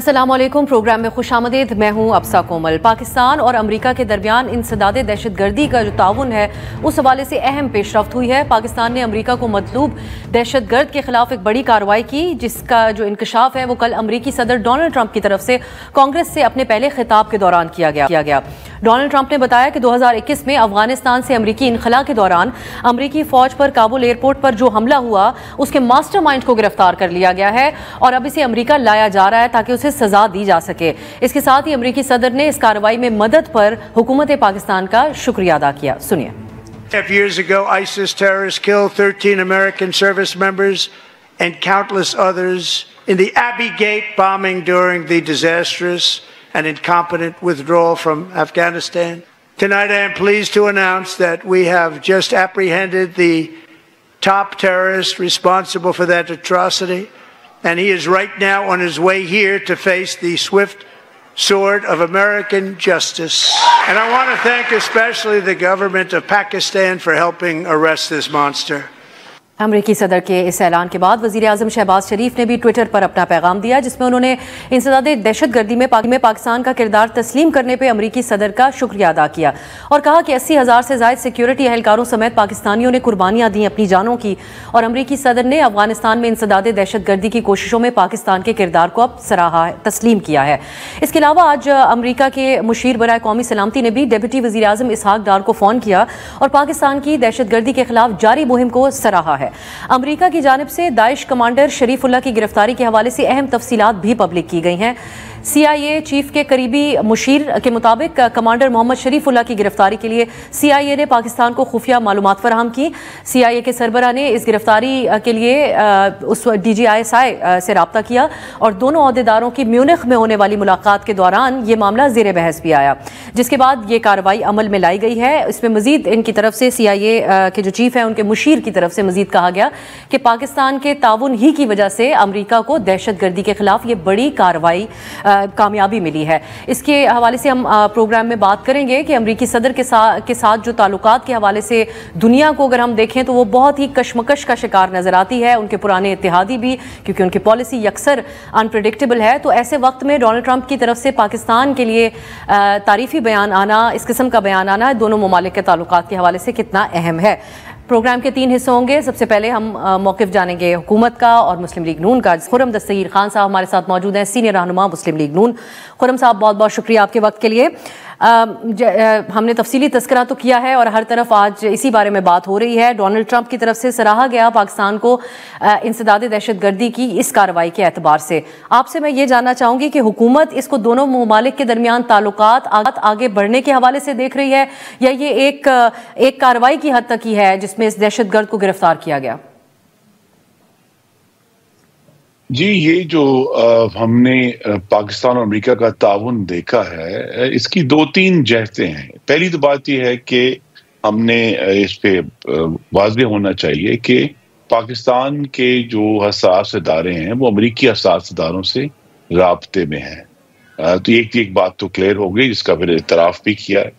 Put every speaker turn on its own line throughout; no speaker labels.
अस्सलामुअलैकुम। प्रोग्राम में खुशामदीद। मैं हूं अब्सा कोमल। पाकिस्तान और अमेरिका के दरमियान इंसदादे दहशतगर्दी का जो ताउन है उस हवाले से अहम पेशरफ्त हुई है। पाकिस्तान ने अमेरिका को मतलूब दहशतगर्द के खिलाफ एक बड़ी कार्रवाई की, जिसका जो इंकशाफ है वो कल अमेरिकी सदर डोनाल्ड ट्रंप की तरफ से कांग्रेस से अपने पहले खिताब के दौरान किया गया। डोनाल्ड ट्रंप ने बताया कि 2021 में अफगानिस्तान से अमेरिकी इनखला के दौरान अमेरिकी फौज पर काबुल एयरपोर्ट पर जो हमला हुआ उसके मास्टरमाइंड को गिरफ्तार कर लिया गया है और अब इसे अमेरिका लाया जा रहा है ताकि उसे सजा दी जा सके। इसके साथ ही अमेरिकी सदर ने इस कार्रवाई में मदद पर हुकूमत पाकिस्तान का शुक्रिया अदा किया। सुनिए।
Years ago, ISIS terrorists killed 13 American service members and countless others in the Abbey Gate bombing during the disastrous and incompetent withdrawal from Afghanistan. Tonight, I am pleased to announce that we have just apprehended the top terrorist responsible for that atrocity, and he is right now on his way here to face the swift sword of American justice. And I want to thank especially the government of Pakistan for helping arrest this monster.
अमेरिकी सदर के इस ऐलान के बाद वज़ीर आज़म शहबाज शरीफ ने भी ट्विटर पर अपना पैगाम दिया, जिसमें उन्होंने इंसदादे दहशतगर्दी में पाकिस्तान का किरदार तस्लीम करने पर अमेरिकी सदर का शुक्रिया अदा किया और कहा कि 80,000 से ज़ायद सिक्योरिटी एहलकारों समेत पाकिस्तानियों ने कुर्बानियाँ दी अपनी जानों की, और अमेरिकी सदर ने अफगानिस्तान में इंसदादे दहशतगर्दी की कोशिशों में पाकिस्तान के किरदार को अब सराहा है, तस्लीम किया है। इसके अलावा आज अमेरिका के मुशीर बराए कौमी सलामती ने भी डिप्टी वज़ीर आज़म इसहाक डार को फ़ोन किया और पाकिस्तान की दहशतगर्दी के खिलाफ जारी मुहिम को सराहा है। अमेरिका की जानिब से दाइश कमांडर शरीफुल्लाह की गिरफ्तारी के हवाले से अहम तफसीलात भी पब्लिक की गई हैं। CIA चीफ के करीबी मुशीर के मुताबिक कमांडर मोहम्मद शरीफुल्लाह की गिरफ्तारी के लिए CIA ने पाकिस्तान को खुफिया मालूमात फराहम की। CIA के सरबरा ने इस गिरफ्तारी के लिए उस DGISI से रब्ता किया और दोनों अहदेदारों की म्यूनिख में होने वाली मुलाकात के दौरान ये मामला ज़ेर बहस भी आया, जिसके बाद ये कार्रवाई अमल में लाई गई है। इसमें मजीद इनकी तरफ से CIA के जो चीफ हैं उनके मुशीर की तरफ से मजीद कहा गया कि पाकिस्तान के ताउन ही की वजह से अमेरिका को दहशतगर्दी के खिलाफ ये बड़ी कार्रवाई कामयाबी मिली है। इसके हवाले से हम प्रोग्राम में बात करेंगे कि अमेरिकी सदर के साथ जो ताल्लुकात के हवाले से दुनिया को अगर हम देखें तो वो बहुत ही कशमकश का शिकार नजर आती है, उनके पुराने इत्तेहादी भी, क्योंकि उनकी पॉलिसी अक्सर अनप्रेडिक्टेबल है। तो ऐसे वक्त में डोनाल्ड ट्रंप की तरफ से पाकिस्तान के लिए तारीफी बयान आना, इस किस्म का बयान आना दोनों ममालिक के ताल्लुकात के हवाले से कितना अहम है। प्रोग्राम के 3 हिस्से होंगे। सबसे पहले हम मौक़िफ़ जानेंगे हुकूमत का और मुस्लिम लीग नून का। खुर्रम दस्तगीर खान साहब हमारे साथ मौजूद हैं, सीनियर रहनुमा मुस्लिम लीग नून। खुर्रम साहब, बहुत बहुत शुक्रिया आपके वक्त के लिए। हमने तफसीली तस्करा तो किया है और हर तरफ आज इसी बारे में बात हो रही है। डोनाल्ड ट्रंप की तरफ से सराहा गया पाकिस्तान को इंसदादे दहशतगर्दी की इस कार्रवाई के एतबार से। आपसे मैं ये जानना चाहूँगी कि हुकूमत इसको दोनों ममालिक के दरमियान ताल्लुकात आगे बढ़ने के हवाले से देख रही है या ये एक कार्रवाई की हद तक ही है जिसमें इस दहशतगर्द को गिरफ्तार किया गया?
जी, ये जो हमने पाकिस्तान और अमेरिका का ताउन देखा है, इसकी 2-3 जहतें हैं। पहली तो बात यह है कि हमने इस पे वाज़ेह होना चाहिए कि पाकिस्तान के जो हसास इदारे हैं वो अमेरिकी हसास इदारों से राब्ते में हैं। तो एक बात तो क्लियर हो गई, जिसका फिर इतराफ़ भी किया है।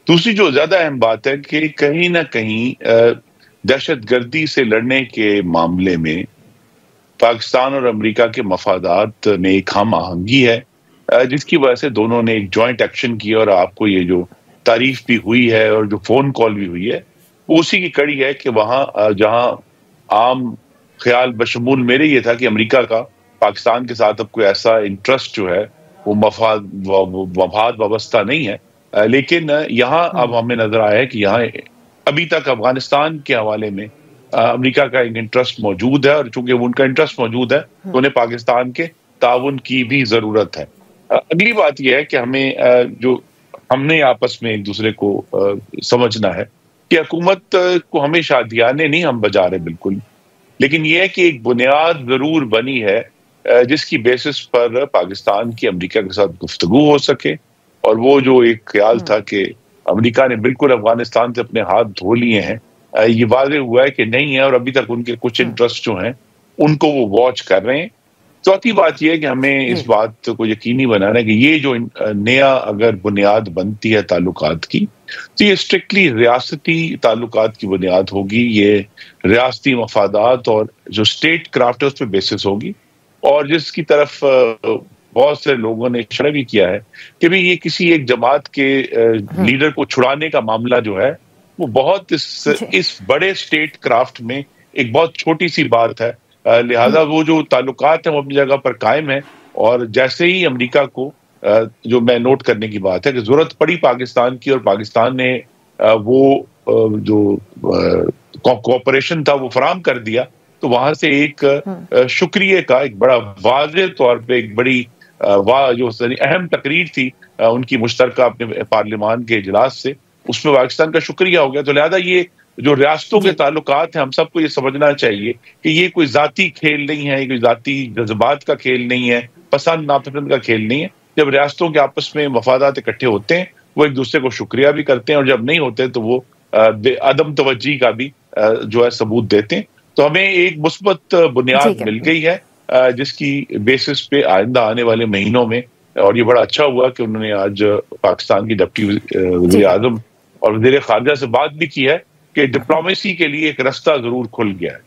दूसरी जो ज़्यादा अहम बात है कि कहीं ना कहीं दहशतगर्दी से लड़ने के मामले में पाकिस्तान और अमेरिका के मफादात में एक हम आहंगी है, जिसकी वजह से दोनों ने एक जॉइंट एक्शन किया और आपको ये जो तारीफ भी हुई है और जो फोन कॉल भी हुई है वो उसी की कड़ी है कि वहाँ जहाँ आम ख्याल बशमूल मेरे ये था कि अमेरिका का पाकिस्तान के साथ अब कोई ऐसा इंटरेस्ट जो है वो मफाद वाबस्ता नहीं है, लेकिन यहाँ अब हमें नजर आया है कि यहाँ अभी तक अफगानिस्तान के हवाले में अमेरिका का एक इंटरेस्ट मौजूद है और चूंकि उनका इंटरेस्ट मौजूद है तो उन्हें पाकिस्तान के ताउन की भी जरूरत है। अगली बात यह है कि हमें जो हमने आपस में एक दूसरे को समझना है कि हुकूमत को हमेशा दियाने नहीं हम बजा रहे बिल्कुल, लेकिन यह है कि एक बुनियाद जरूर बनी है जिसकी बेसिस पर पाकिस्तान की अमेरिका के साथ गुफ्तगू हो सके। और वो जो एक ख्याल था कि अमेरिका ने बिल्कुल अफगानिस्तान से अपने हाथ धो लिए हैं, ये वाज़ेह हुआ है कि नहीं है और अभी तक उनके कुछ इंटरेस्ट जो हैं उनको वो वॉच कर रहे हैं। चौथी बात यह है कि हमें इस बात को यकीनी बनाना है कि ये जो नया अगर बुनियाद बनती है ताल्लुकात की, तो ये स्ट्रिक्टली रियासती ताल्लुकात की बुनियाद होगी। ये रियासती मफादात और जो स्टेट क्राफ्ट है उस पर बेसिस होगी और जिसकी तरफ बहुत से लोगों ने इशारा भी किया है कि भी ये किसी एक जमात के लीडर को छुड़ाने का मामला जो है वो बहुत इस बड़े स्टेट क्राफ्ट में एक बहुत छोटी सी बात है। लिहाजा वो जो ताल्लुकात हैं वो अपनी जगह पर कायम है, और जैसे ही अमेरिका को जो मैं नोट करने की बात है कि जरूरत पड़ी पाकिस्तान की और पाकिस्तान ने वो जो कोऑपरेशन था वो फराहम कर दिया, तो वहां से एक शुक्रिया का एक बड़ा वाज़ेह तौर पे एक बड़ी जो अहम तकरीर थी उनकी मुश्तरका अपने पार्लियामान के इजलास से, उसमें पाकिस्तान का शुक्रिया हो गया। तो लिहाजा ये जो रियासतों के ताल्लुकात हैं, हम सबको ये समझना चाहिए कि ये कोई जाती खेल नहीं है, ये कोई जाती जज्बात का खेल नहीं है, पसंद नापसंद का खेल नहीं है। जब रियासतों के आपस में मफादात इकट्ठे होते हैं वो एक दूसरे को शुक्रिया भी करते हैं, और जब नहीं होते तो वो अदम तवज्जी का भी जो है सबूत देते हैं। तो हमें एक मुस्बत बुनियाद मिल गई है जिसकी बेसिस पे आइंदा आने वाले महीनों में, और ये बड़ा अच्छा हुआ कि उन्होंने आज पाकिस्तान की डिप्टी वज़ीर आज़म और वज़ीर ख़ारिजा से बात भी की है कि डिप्लोमेसी के लिए एक रास्ता जरूर खुल गया है।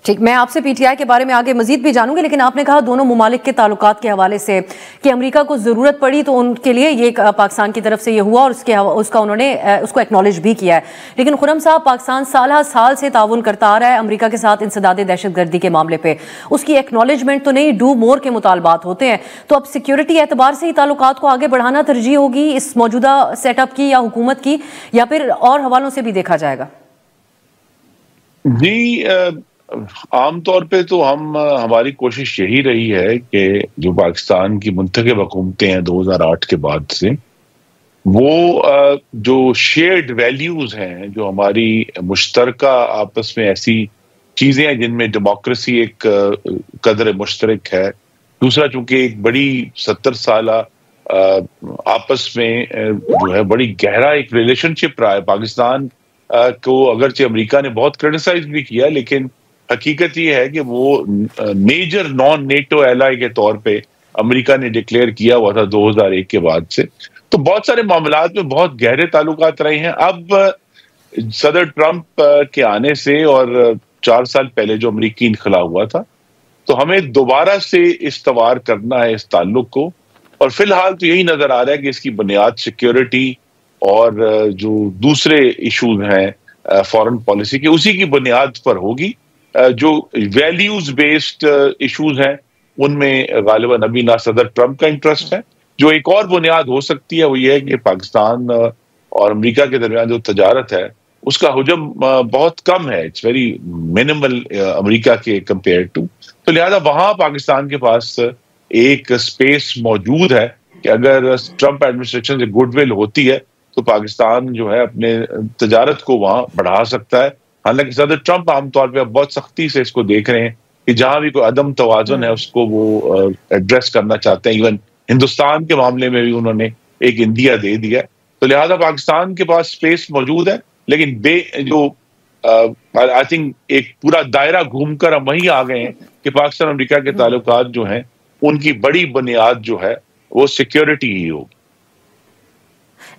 ठीक, मैं आपसे पीटीआई के बारे में आगे मजीद भी जानूंगी, लेकिन आपने कहा दोनों मुमालिक के ताल्लुकात के हवाले से कि अमेरिका को जरूरत पड़ी तो उनके लिए ये पाकिस्तान की तरफ से ये हुआ और उसका उन्होंने उसको एक्नॉलेज भी किया है। लेकिन खुर्रम साहब, पाकिस्तान साल से ताउन करता आ रहा है अमेरिका के साथ इंसदाद दहशतगर्दी के मामले पे, उसकी एक्नॉलेजमेंट तो नहीं, डू मोर के मुतालबात होते हैं। तो अब सिक्योरिटी एतबार से ही ताल्लुकात को आगे बढ़ाना तरजीह होगी इस मौजूदा सेटअप की या हुकूमत की, या फिर और हवालों से भी देखा जाएगा?
जी, आमतौर पे तो हमारी कोशिश यही रही है कि जो पाकिस्तान की मुंतखब हुकूमतें हैं 2008 के बाद से, वो जो शेयर्ड वैल्यूज हैं, जो हमारी मुश्तरका आपस में ऐसी चीजें हैं जिनमें डेमोक्रेसी एक कदर मुश्तरक है, दूसरा चूंकि एक बड़ी 70 साल आपस में जो है बड़ी गहरा एक रिलेशनशिप रहा है। पाकिस्तान को अगरचे अमेरिका ने बहुत क्रिटिसाइज भी किया, लेकिन हकीकत ये है कि वो मेजर नॉन नेटो एलाई के तौर पे अमेरिका ने डिक्लेयर किया हुआ था 2001 के बाद से। तो बहुत सारे मामलात में बहुत गहरे ताल्लुकात रहे हैं। अब सदर ट्रंप के आने से और 4 साल पहले जो अमेरिकी इनखला हुआ था, तो हमें दोबारा से इस्तवार करना है इस ताल्लुक को, और फिलहाल तो यही नजर आ रहा है कि इसकी बुनियाद सिक्योरिटी और जो दूसरे इशूज हैं फॉरेन पॉलिसी के, उसी की बुनियाद पर होगी। जो वैल्यूज बेस्ड इश्यूज हैं उनमें गालिबन अभी ना सदर ट्रंप का इंटरेस्ट है। जो एक और बुनियाद हो सकती है वो ये है कि पाकिस्तान और अमेरिका के दरमियान जो तजारत है उसका हुजम बहुत कम है, इट्स वेरी मिनिमल अमेरिका के कंपेयर टू। तो लिहाजा वहां पाकिस्तान के पास एक स्पेस मौजूद है कि अगर ट्रंप एडमिनिस्ट्रेशन से गुडविल होती है तो पाकिस्तान जो है अपने तजारत को वहां बढ़ा सकता है। हालांकि सदर ट्रंप आमतौर पर बहुत सख्ती से इसको देख रहे हैं कि जहां भी कोई अदम तवाज़ुन है उसको वो एड्रेस करना चाहते हैं। इवन हिंदुस्तान के मामले में भी उन्होंने एक इंदिया दे दिया। तो लिहाजा पाकिस्तान के पास स्पेस मौजूद है, लेकिन आई थिंक एक पूरा दायरा घूमकर हम वहीं आ गए हैं कि पाकिस्तान अमेरिका के ताल्लुकात जो हैं उनकी बड़ी बुनियाद जो है वो सिक्योरिटी ही होगी।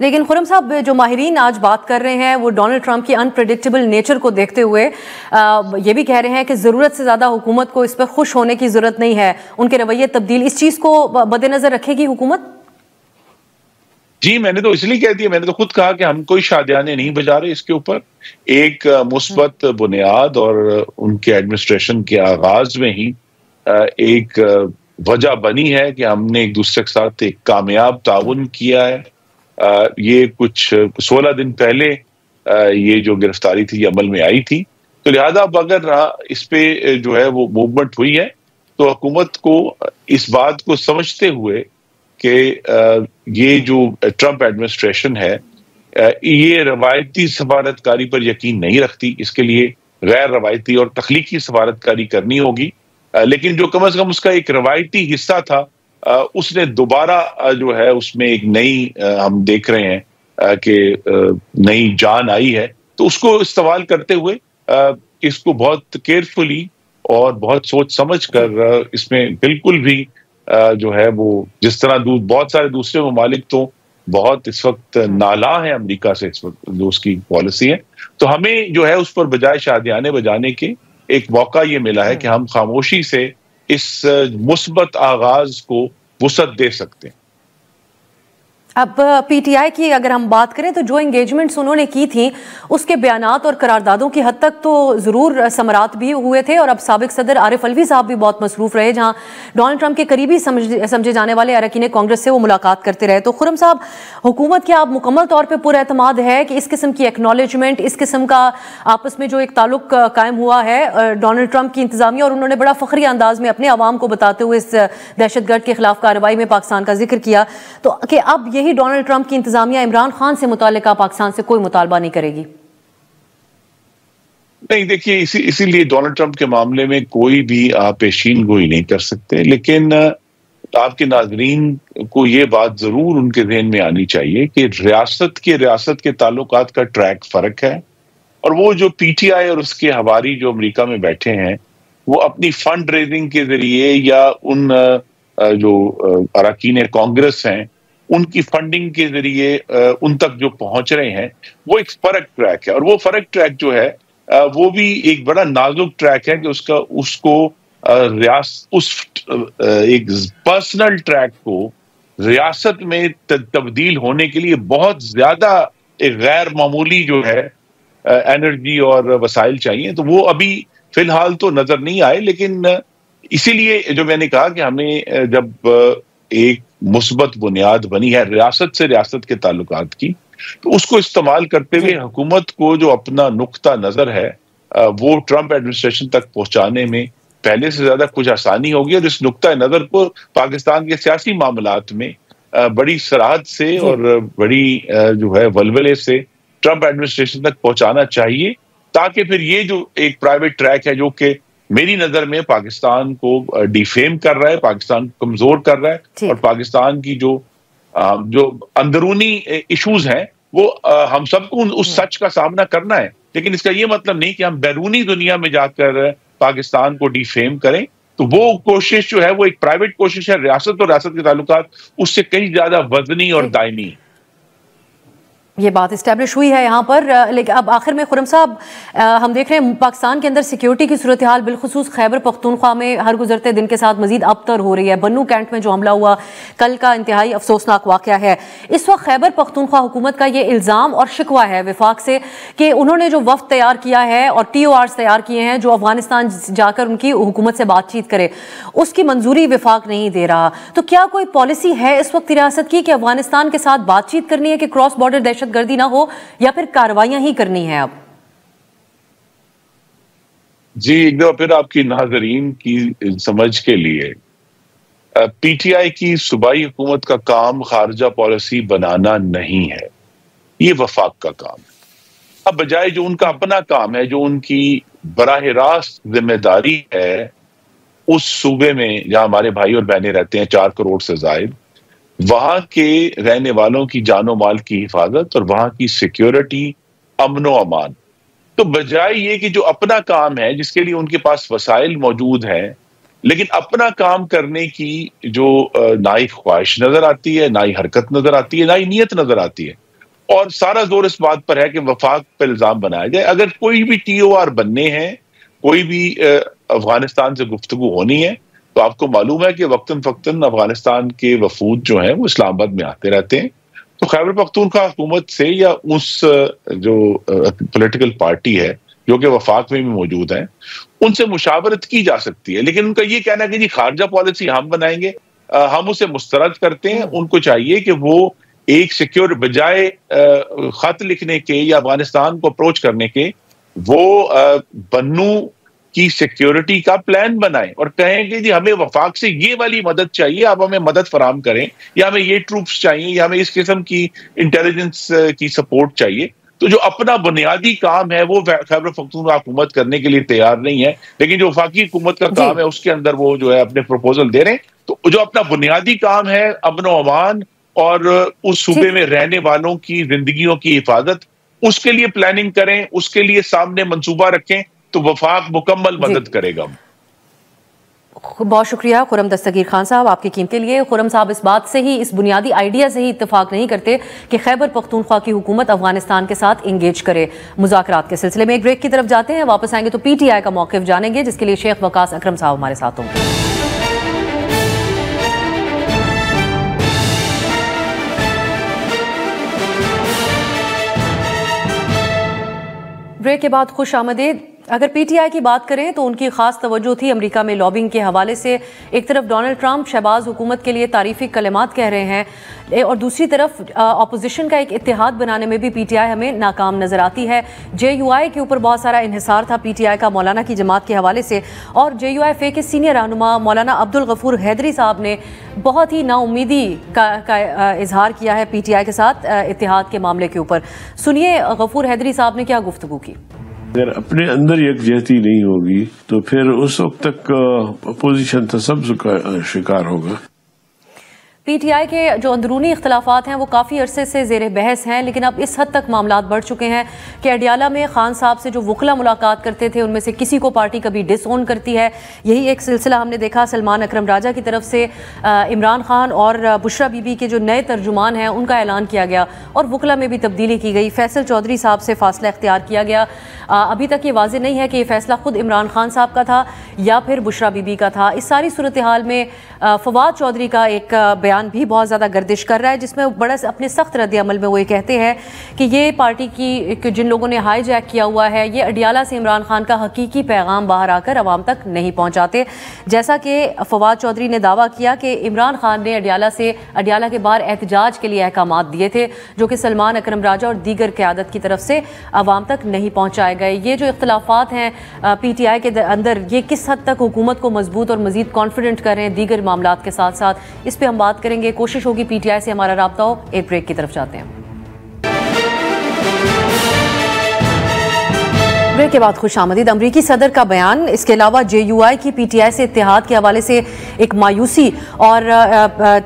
लेकिन खुर्रम साहब, जो माहिरीन आज बात कर रहे हैं वो डोनाल्ड ट्रंप की अनप्रेडिक्टेबल नेचर को देखते हुए ये भी कह रहे हैं कि ज़रूरत से ज़्यादा हुकूमत को इस पर खुश होने की ज़रूरत नहीं है, उनके रवैये तब्दील, इस चीज़ को मद्देनजर रखेगी हुकूमत?
जी, मैंने तो इसलिए कह दिया, मैंने तो खुद कहा कि हम कोई शादियाने नहीं बजा रहे इसके ऊपर। एक मुस्बत बुनियाद और उनके एडमिनिस्ट्रेशन के आगाज में ही एक वजह बनी है कि हमने एक दूसरे के साथ एक कामयाब ताउन किया है। ये कुछ 16 दिन पहले ये जो गिरफ्तारी थी ये अमल में आई थी। तो लिहाजा अब अगर इस पे जो है वो मूवमेंट हुई है तो हुकूमत को इस बात को समझते हुए कि ये जो ट्रंप एडमिनिस्ट्रेशन है ये रवायती सफारतकारी पर यकीन नहीं रखती, इसके लिए गैर रवायती और तख्लीकी सफारतकारी करनी होगी। लेकिन जो कम अज कम उसका एक रवायती हिस्सा था उसने दोबारा जो है उसमें एक नई हम देख रहे हैं कि नई जान आई है। तो उसको इस्तेमाल करते हुए इसको बहुत केयरफुली और बहुत सोच समझ कर इसमें बिल्कुल भी जो है वो जिस तरह बहुत सारे दूसरे ममालिक तो बहुत इस वक्त नाला है अमेरिका से, इस वक्त जो उसकी पॉलिसी है, तो हमें जो है उस पर बजाय शादियाने बजाने के एक मौका ये मिला है कि हम खामोशी से इस मुस्बत आगाज को वुसअत दे सकते हैं।
अब पीटीआई की अगर हम बात करें तो जो एंगेजमेंट्स उन्होंने की थी उसके बयानात और करारदादों की हद तक तो ज़रूर समरात भी हुए थे, और अब साबिक सदर आरिफ अलवी साहब भी बहुत मसरूफ़ रहे, जहां डोनाल्ड ट्रंप के करीबी समझे जाने वाले अरकान कांग्रेस से वो मुलाकात करते रहे। तो खुर्रम साहब, हुकूमत क्या अब मुकम्मल तौर पर पुरएतमाद है कि इस किस्म की एक्नॉलेजमेंट, इस किस्म का आपस में जो एक ताल्लुक कायम हुआ है डोनाल्ड ट्रंप की इंतजामिया, और उन्होंने बड़ा फखरी अंदाज में अपने अवाम को बताते हुए इस दहशतगर्द के खिलाफ कार्रवाई में पाकिस्तान का जिक्र किया, तो कि अब यही डोनाल्ड ट्रंप की इंतजामिया इमरान खान से मुताल्लिका पाकिस्तान से कोई मुतालबा नहीं करेगी?
नहीं, देखिए इसीलिए डोनाल्ड ट्रंप के मामले में कोई भी आप पेशीन गोई नहीं कर सकते, लेकिन आपके नाजरीन को ये बात जरूर उनके ज़हन में आनी चाहिए कि रियासत के ताल्लुकात का ट्रैक फर्क है, और वो जो पीटीआई और उसके हवारी जो अमेरिका में बैठे हैं वो अपनी फंड रेजिंग के जरिए या उन जो अरकान कांग्रेस हैं उनकी फंडिंग के जरिए उन तक जो पहुंच रहे हैं वो एक फर्क ट्रैक है, और वो फर्क ट्रैक जो है वो भी एक बड़ा नाजुक ट्रैक है कि उसको एक पर्सनल ट्रैक को रियासत में तब्दील होने के लिए बहुत ज्यादा एक गैर मामूली जो है एनर्जी और वसाइल चाहिए। तो वो अभी फिलहाल तो नजर नहीं आए, लेकिन इसीलिए जो मैंने कहा कि हमें जब एक मुस्बत बुनियाद बनी है रियासत से रियासत के ताल्लुकात की, तो उसको इस्तेमाल करते हुए हुकूमत को जो अपना नुक्ता नजर है वो ट्रंप एडमिनिस्ट्रेशन तक पहुंचाने में पहले से ज्यादा कुछ आसानी होगी, और इस नुक्ता नजर को पाकिस्तान के सियासी मामलात में बड़ी सराहत से और बड़ी जो है वलवले से ट्रंप एडमिनिस्ट्रेशन तक पहुंचाना चाहिए, ताकि फिर ये जो एक प्राइवेट ट्रैक है जो कि मेरी नजर में पाकिस्तान को डिफेम कर रहा है, पाकिस्तान को कमजोर कर रहा है, और पाकिस्तान की जो अंदरूनी इश्यूज हैं वो हम सबको उस सच का सामना करना है, लेकिन इसका ये मतलब नहीं कि हम बैरूनी दुनिया में जाकर पाकिस्तान को डिफेम करें। तो वो कोशिश जो है वो एक प्राइवेट कोशिश है, रियासत और रियासत के ताल्लुकात उससे कहीं ज्यादा वजनी और दायमी।
ये बात इस्टेब्लिश हुई है यहाँ पर, लेकिन अब आखिर में खुर्रम साहब, हम देख रहे हैं पाकिस्तान के अंदर सिक्योरिटी की सूरत हाल बिलखुसूस खैबर पख्तूनख्वा में हर गुजरते दिन के साथ मजीद अबतर हो रही है। बन्नू कैंट में जो हमला हुआ कल का इंतहाई अफसोसनाक वाक़या है। इस वक्त खैबर पख्तूनख्वा हुकूमत का ये इल्ज़ाम और शिकवा है विफाक से कि उन्होंने जो वफ्द तैयार किया है और TORs तैयार किए हैं जो अफगानिस्तान जाकर उनकी हुकूमत से बातचीत करे, उसकी मंजूरी विफाक नहीं दे रहा। तो क्या कोई पॉलिसी है इस वक्त रियासत की कि अफगानिस्तान के साथ बातचीत करनी है कि क्रॉस बॉर्डर गर्दी ना हो, या फिर कार्रवाइयां ही करनी है? अब
जी, एक दफा फिर आपकी नाजरीन की समझ के लिए, पीटीआई की सूबाई हुकूमत का काम खारजा पॉलिसी बनाना नहीं है, ये वफाक का काम है। अब बजाय जो उनका अपना काम है, जो उनकी बराह रास्त जिम्मेदारी है उस सूबे में जहां हमारे भाई और बहनें रहते हैं 4 करोड़ से जायद, वहां के रहने वालों की जानो माल की हिफाजत और वहां की सिक्योरिटी, अमनो अमान, तो बजाय ये कि जो अपना काम है जिसके लिए उनके पास वसाइल मौजूद हैं, लेकिन अपना काम करने की जो ना ही ख्वाहिश नजर आती है, ना ही हरकत नजर आती है, ना ही नीयत नजर आती है, और सारा जोर इस बात पर है कि वफाक पर इल्जाम बनाया जाए। अगर कोई भी TOR बनने हैं, कोई भी अफगानिस्तान से गुफ्तगू होनी है, तो आपको मालूम है कि वक्तन फक्तन अफगानिस्तान के वफूद जो हैं वो इस्लामाबाद में आते रहते हैं। तो खैबर पख्तूनख्वा हुकूमत से या उस जो पॉलिटिकल पार्टी है जो कि वफाक में भी मौजूद है, उनसे मुशावरत की जा सकती है, लेकिन उनका ये कहना है कि जी खारजा पॉलिसी हम बनाएंगे, हम उसे मुस्तरद करते हैं। उनको चाहिए कि वो एक सिक्योर, बजाय खत लिखने के या अफगानिस्तान को अप्रोच करने के, वो बन्नू की सिक्योरिटी का प्लान बनाएं और कहें कि जी हमें वफाक से ये वाली मदद चाहिए, आप हमें मदद फराम करें, या हमें ये ट्रूप्स चाहिए, या हमें इस किस्म की इंटेलिजेंस की सपोर्ट चाहिए। तो जो अपना बुनियादी काम है वो खैबर पख्तूनख्वा हुकूमत करने के लिए तैयार नहीं है, लेकिन जो वफाकी हुकूमत का काम है उसके अंदर वो जो है अपने प्रपोजल दे रहे हैं। तो जो अपना बुनियादी काम है अमन अमान और उस सूबे में रहने वालों की जिंदगियों की हिफाजत, उसके लिए प्लानिंग करें, उसके लिए सामने मंसूबा रखें, तो वफाक मुकम्मल मदद करेगा।
बहुत शुक्रिया खुर्रम दस्तगीर खान साहब आपकी कीमत के लिए। खुर्रम साहब इस बात से ही, इस बुनियादी आइडिया से ही इत्तेफाक नहीं करते कि खैबर पख्तूनख्वा की हुकूमत अफगानिस्तान के साथ इंगेज करे। मुज़ाकरात के सिलसिले में एक ब्रेक की तरफ जाते हैं, वापस आएंगे तो PTI का मौक़िफ़ जानेंगे, जिसके लिए शेख वकास अकरम साहब हमारे साथ होंगे। ब्रेक के बाद खुश आमदीद। अगर पीटीआई की बात करें तो उनकी खास तवज्जो थी अमेरिका में लॉबिंग के हवाले से। एक तरफ डोनाल्ड ट्रंप शहबाज हुकूमत के लिए तारीफी कलिमात कह रहे हैं और दूसरी तरफ अपोजिशन का एक इत्तेहाद बनाने में भी पीटीआई हमें नाकाम नजर आती है। जेयूआई के ऊपर बहुत सारा इन्हिसार था पीटीआई का मौलाना की जमात के हवाले से, और जेयूआई के सीनियर रहनुमा मौलाना अब्दुल गफूर हैदरी साहब ने बहुत ही नाउमीदी का इजहार किया है पीटीआई के साथ इत्तेहाद के मामले के ऊपर। सुनिए गफूर हैदरी साहब ने क्या गुफ्तगू की।
अगर अपने अंदर यकजहती नहीं होगी तो फिर उस वक्त तक अपोजिशन तसब्बुर का शिकार होगा।
पीटीआई के जो अंदरूनी इख्तलाफात हैं वो काफ़ी अरसे से ज़ेर बहस हैं, लेकिन अब इस हद तक मामलात बढ़ चुके हैं कि अडियाला में खान साहब से जो वकला मुलाकात करते थे उनमें से किसी को पार्टी कभी डिसओन करती है। यही एक सिलसिला हमने देखा सलमान अकरम राजा की तरफ से इमरान खान और बुशरा बीबी के जो नए तर्जुमान हैं उनका ऐलान किया गया और वकला में भी तब्दीली की गई। फैसल चौधरी साहब से फासला इख्तियार किया गया। अभी तक ये वाज़ेह नहीं है कि ये फैसला खुद इमरान खान साहब का था या फिर बुशरा बीबी का था। इस सारी सूरत हाल में फवाद चौधरी का एक बयान भी बहुत ज़्यादा गर्दिश कर रहा है, जिसमें बड़ा अपने सख्त रद्द अमल में वो ये कहते हैं कि ये पार्टी की जिन लोगों ने हाई जैक किया हुआ है ये अडियाला से इमरान खान का हकीकी पैगाम बाहर आकर अवाम तक नहीं पहुँचाते। जैसा कि फवाद चौधरी ने दावा किया कि इमरान खान ने अडियाला के बाहर एहतजाज के लिए अहकामात दिए थे जो कि सलमान अकरम राजा और दीगर क़यादत की तरफ से अवाम तक नहीं पहुँचाए गए। ये जो इख्तलाफात हैं पीटीआई के अंदर ये किस हद तक हुकूमत को मजबूत और मजीद कॉन्फिडेंट कर रहे हैं दीगर मामलात के साथ साथ, इस पर हम बात करेंगे। कोशिश होगी पीटीआई से हमारा राब्ता हो। एक ब्रेक की तरफ जाते हैं। ब्रेक के बाद खुश आमदीद। अमरीकी सदर का बयान, इसके अलावा जेयूआई की पीटीआई से इत्तेहाद के हवाले से एक मायूसी और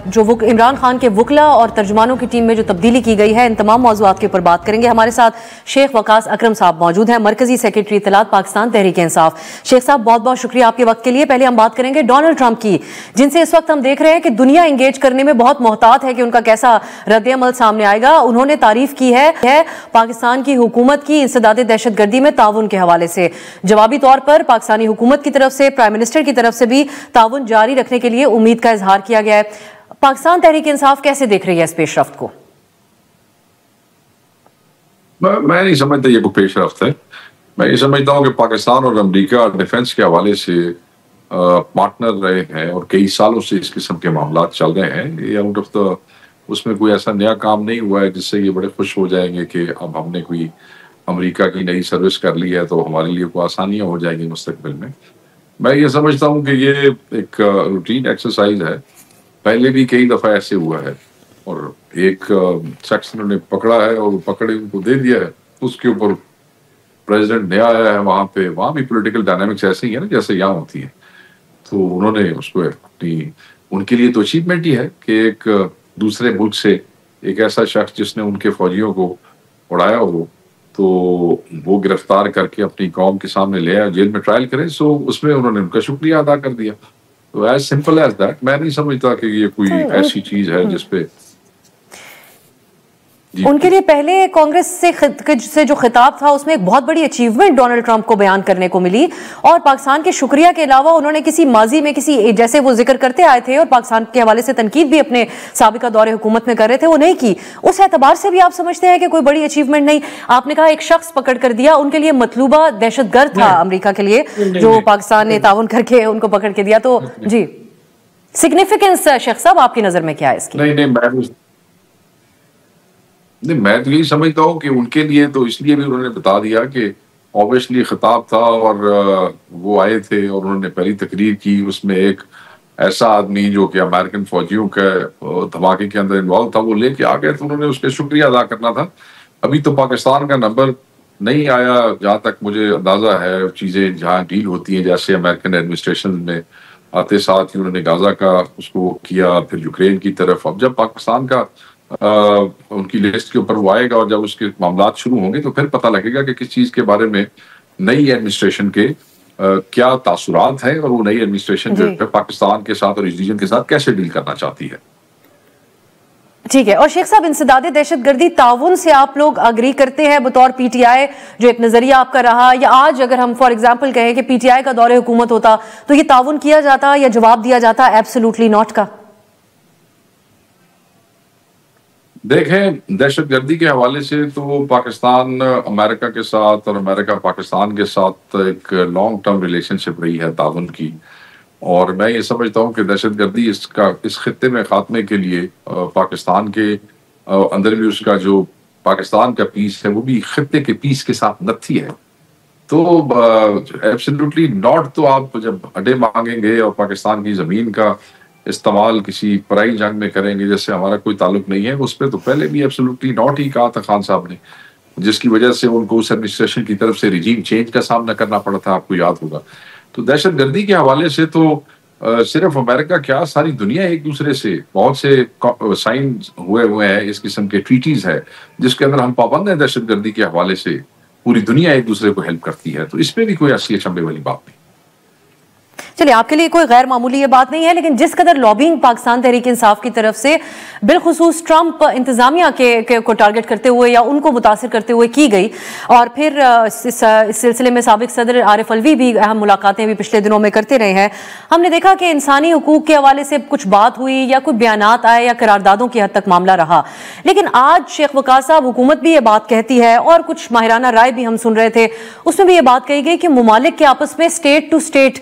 जो इमरान खान के वकला और तर्जुमानों की टीम में जो तब्दीली की गई है, इन तमाम मौज़ूआत के ऊपर बात करेंगे। हमारे साथ शेख वकास अकरम साहब मौजूद हैं, मरकजी सेक्रेटरी इत्तलात पाकिस्तान तहरीक इंसाफ। शेख साहब बहुत बहुत शुक्रिया आपके वक्त के लिए। पहले हम बात करेंगे डोनाल्ड ट्रंप की, जिनसे इस वक्त हम देख रहे हैं कि दुनिया इंगेज करने में बहुत मोहतात है कि उनका कैसा रद्द अमल सामने आएगा। उन्होंने तारीफ की है पाकिस्तान की हुकूमत की इंसदाद दहशतगर्दी में ताउन के हवाले से। जवाबी तौर पर पाकिस्तानी हुकूमत की तरफ से, प्राइम मिनिस्टर की तरफ से भी ताउन जारी रखने के लिए उम्मीद का इजहार किया गया है। पाकिस्तान तहरीक इंसाफ कैसे देख रही है इस पेशरफ्त को?
मैं नहीं समझता ये कोई पेशरफ्त है। मैं ये समझता हूँ कि पाकिस्तान और अमेरिका डिफेंस के हवाले से पार्टनर रहे हैं और कई सालों से इस किस्म के मामलात चल रहे हैं। ये आउट ऑफ द उसमें कोई ऐसा नया काम नहीं हुआ है जिससे ये बड़े खुश हो जाएंगे कि अब हमने कोई अमेरिका की नई सर्विस कर ली है तो हमारे लिए कोई आसानियां हो जाएंगी मुस्तकबिल में। मैं ये समझता हूँ कि ये एक रूटीन एक्सरसाइज है। पहले भी कई दफ़ा ऐसे हुआ है और एक शख्स उन्होंने पकड़ा है और पकड़े उनको दे दिया है, उसके ऊपर प्रेसिडेंट नया आया है, वहाँ भी पॉलिटिकल डायनामिक्स ऐसे ही है ना जैसे यहाँ होती है। तो उन्होंने उसको अपनी, उनके लिए तो अचीवमेंट ही है कि एक दूसरे मुल्क से एक ऐसा शख्स जिसने उनके फौजियों को उड़ाया हो तो वो गिरफ्तार करके अपनी कौम के सामने ले आया, जेल में ट्रायल करें। सो उसमें उन्होंने उनका शुक्रिया अदा कर दिया। तो एज सिंपल एज दैट। मैं नहीं समझता कि ये कोई ऐसी चीज है जिसपे
उनके लिए पहले कांग्रेस से जो खिताब था उसमें एक बहुत बड़ी अचीवमेंट डोनाल्ड ट्रंप को बयान करने को मिली और पाकिस्तान के शुक्रिया के अलावा उन्होंने किसी माजी में किसी जैसे वो जिक्र करते आए थे और पाकिस्तान के हवाले से तनकीद भी अपने साबिका दौरे हुकूमत में कर रहे थे, वो नहीं की। उस एतबार से भी आप समझते हैं कि कोई बड़ी अचीवमेंट नहीं? आपने कहा एक शख्स पकड़ कर दिया, उनके लिए मतलूबा दहशतगर्द था अमेरिका के लिए जो पाकिस्तान ने ताउन करके उनको पकड़ के दिया। तो जी सिग्निफिकेंस शेख साहब आपकी नजर में क्या है इसकी?
नहीं, मैं तो यही समझता हूँ कि उनके लिए तो इसलिए भी उन्होंने बता दिया कि ऑब्वियसली खिताब था और वो आए थे और उन्होंने पहली तकरीर की। उसमें एक ऐसा आदमी जो कि अमेरिकन फौजियों के धमाके के अंदर इन्वॉल्व था वो लेके आ गए, तो उन्होंने उसके शुक्रिया अदा करना था। अभी तो पाकिस्तान का नंबर नहीं आया जहाँ तक मुझे अंदाजा है। चीजें जहाँ डील होती हैं जैसे अमेरिकन एडमिनिस्ट्रेशन में आते साथ ही उन्होंने गाजा का उसको किया, फिर यूक्रेन की तरफ। अब जब पाकिस्तान का उनकी लिस्ट के ऊपर वो आएगा और जब उसके मामलात शुरू होंगे तो फिर पता लगेगा कि किस चीज के बारे में नई एडमिनिस्ट्रेशन के क्या तासुरात हैं और वो नई एडमिनिस्ट्रेशन जो है पाकिस्तान के साथ और इस रीजन के साथ कैसे डील करना चाहती है।
ठीक है। और शेख साहब, इंसदाद दहशतगर्दी ताउन से आप लोग अग्री करते हैं बतौर पीटीआई, जो एक नजरिया आपका रहा, या आज अगर हम फॉर एग्जांपल कहें कि पीटीआई का दौरे हुकूमत होता तो ये ताउन किया जाता या जवाब दिया जाता एब्सोल्युटली नॉट का?
देखें, दहशतगर्दी के हवाले से तो पाकिस्तान अमेरिका के साथ और अमेरिका पाकिस्तान के साथ एक लॉन्ग टर्म रिलेशनशिप रही है ताउन की। और मैं ये समझता हूँ कि दहशतगर्दी इस खित्ते में खात्मे के लिए पाकिस्तान के अंदर भी उसका जो पाकिस्तान का पीस है वो भी खित्ते के पीस के साथ नथी है। तो एब्सोल्युटली नॉट। तो आप जब अड्डे मांगेंगे और पाकिस्तान की जमीन का इस्तेमाल किसी पराई जंग में करेंगे जिससे हमारा कोई ताल्लुक नहीं है, उस पर तो पहले भी एब्सोल्युटली नॉट ही कहा था खान साहब ने, जिसकी वजह से उनको उस एडमिनिस्ट्रेशन की तरफ से रिजीम चेंज का सामना करना पड़ा था, आपको याद होगा। तो दहशतगर्दी के हवाले से तो सिर्फ अमेरिका क्या, सारी दुनिया एक दूसरे से बहुत से साइन हुए हैं, इस किस्म के ट्रीटीज है जिसके अंदर हम पाबंद हैं दहशतगर्दी के हवाले से। पूरी दुनिया एक दूसरे को हेल्प करती है, तो इसमें भी कोई ऐसी अचंभे वाली बात नहीं।
चलिए, आपके लिए कोई गैर मामूली ये बात नहीं है, लेकिन जिस कदर लॉबिंग पाकिस्तान तहरीक इंसाफ की तरफ से बिलखुसूस ट्रंप इंतजामिया को टारगेट करते हुए या उनको मुतासिर करते हुए की गई, और फिर इस सिलसिले में साबिक सदर आरिफ अलवी भी अहम मुलाकातें भी पिछले दिनों में करते रहे हैं, हमने देखा कि इंसानी हुकूक के हवाले से कुछ बात हुई या कोई बयानात आए या करारदादों की हद तक मामला रहा। लेकिन आज शेख वकार साहब, हुकूमत भी ये बात कहती है और कुछ माहिराना राय भी हम सुन रहे थे, उसमें भी ये बात कही गई कि मुमालिक के आपस में स्टेट टू स्टेट